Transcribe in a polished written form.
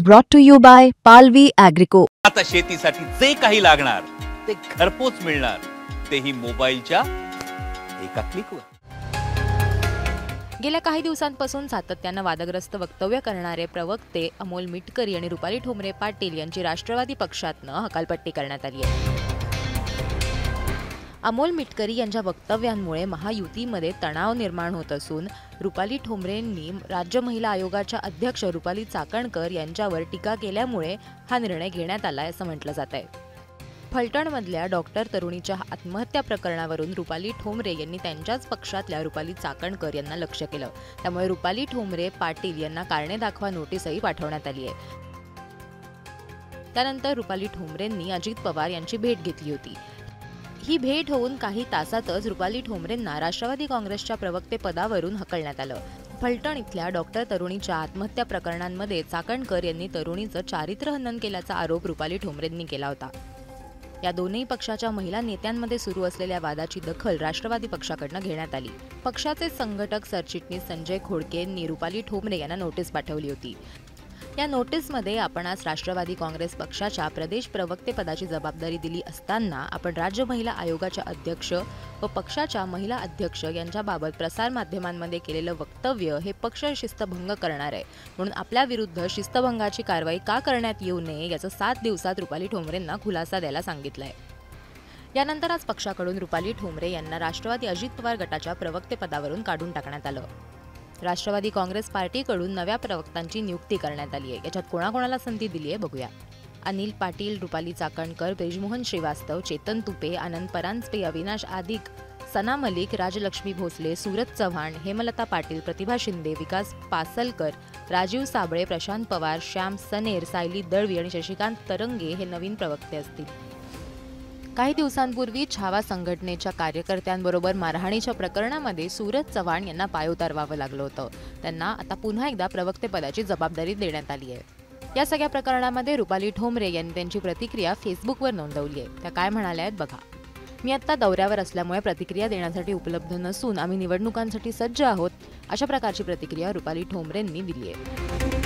Brought to you by Palvi Agrico. आता शेतीसाठी जे काही लागणार ते घरपोच मिळणार, तेही मोबाईलच्या एका क्लिकवर. गेल्या काही दिवसांपासून सातत्यानं वादग्रस्त वक्तव्य करणारे प्रवक्ते अमोल मिटकरी आणि रुपाली ठोंबरे पाटील यांची राष्ट्रवादी पक्षातनं हकालपट्टी करण्यात आली आहे. अमोल मिटकरी यांच्या वक्तव्यांमुळे महायुतीमध्ये तणाव निर्माण होत असून रुपाली ठोंबरेंनी राज्य महिला आयोगाच्या अध्यक्ष रुपाली चाकणकर यांच्यावर टीका केल्यामुळे हा निर्णय घेण्यात आलाय असं म्हटलं जात आहे. फलटणमधल्या डॉक्टर तरुणीच्या आत्महत्या प्रकरणावरून रुपाली ठोंबरे यांनी त्यांच्याच पक्षातल्या रुपाली चाकणकर यांना लक्ष्य केलं. त्यामुळे रुपाली ठोंबरे पाटील यांना कारणे दाखवा नोटीसही पाठवण्यात आली आहे. त्यानंतर रुपाली ठोंबरेंनी अजित पवार यांची भेट घेतली होती. ही भेट होऊन काही तासातच रुपाली ठोंबरेंना राष्ट्रवादी काँग्रेसच्या प्रवक्तेपदावरून हकलण्यात आलं. फलटण इथल्या डॉक्टर तरुणीच्या आत्महत्या प्रकरणांमध्ये चाकणकर यांनी तरुणीचं चारित्र्यहनन केल्याचा आरोप रुपाली ठोंबरेंनी केला होता. या दोन्ही पक्षाच्या महिला नेत्यांमध्ये सुरू असलेल्या वादाची दखल राष्ट्रवादी पक्षाकडून घेण्यात आली. पक्षाचे संघटक सरचिटणीस संजय खोडके यांनी रुपाली ठोंबरे यांना नोटीस पाठवली होती. या नोटीसमध्ये आपणास राष्ट्रवादी काँग्रेस पक्षाच्या प्रदेश प्रवक्तेपदाची जबाबदारी दिली असताना आपण राज्य महिला आयोगाच्या अध्यक्ष व पक्षाच्या महिला अध्यक्ष यांच्याबाबत प्रसारमाध्यमांमध्ये केलेलं वक्तव्य हे पक्ष शिस्तभंग करणार आहे, म्हणून आपल्या विरुद्ध शिस्तभंगाची कारवाई का करण्यात येऊ नये याचं 7 दिवसात रुपाली ठोंबरेंना खुलासा द्यायला सांगितलंय. यानंतर आज पक्षाकडून रुपाली ठोंबरे यांना राष्ट्रवादी अजित पवार गटाच्या प्रवक्तेपदावरून काढून टाकण्यात आलं. राष्ट्रवादी काँग्रेस पार्टीकडून नव्या प्रवक्त्यांची नियुक्ती करण्यात आली आहे. याच्यात कोणाकोणाला संधी दिली आहे बघूया. अनिल पाटील, रुपाली चाकणकर, ब्रिजमोहन श्रीवास्तव, चेतन तुपे, आनंद परांजपे, अविनाश आदिक, सना मलिक, राजलक्ष्मी भोसले, सूरज चव्हाण, हेमलता पाटील, प्रतिभा शिंदे, विकास पासलकर, राजीव साबळे, प्रशांत पवार, श्याम सनेर, सायली दळवी आणि शशिकांत तरंगे हे नवीन प्रवक्ते असतील. काही दिवसांपूर्वी छावा संघटनेच्या कार्यकर्त्यांबरोबर मारहाणीच्या प्रकरणामध्ये सूरज चव्हाण यांना पायउतार व्हावं लागलं होतं. त्यांना आता पुन्हा एकदा प्रवक्तेपदाची जबाबदारी देण्यात आली आहे. या सगळ्या प्रकरणामध्ये रुपाली ठोंबरे यांनी त्यांची प्रतिक्रिया फेसबुकवर नोंदवली आहे. त्या काय म्हणाल्या आहेत बघा. मी आत्ता दौऱ्यावर असल्यामुळे प्रतिक्रिया देण्यासाठी उपलब्ध नसून आम्ही निवडणुकांसाठी सज्ज आहोत, अशा प्रकारची प्रतिक्रिया रुपाली ठोंबरेंनी दिली आहे.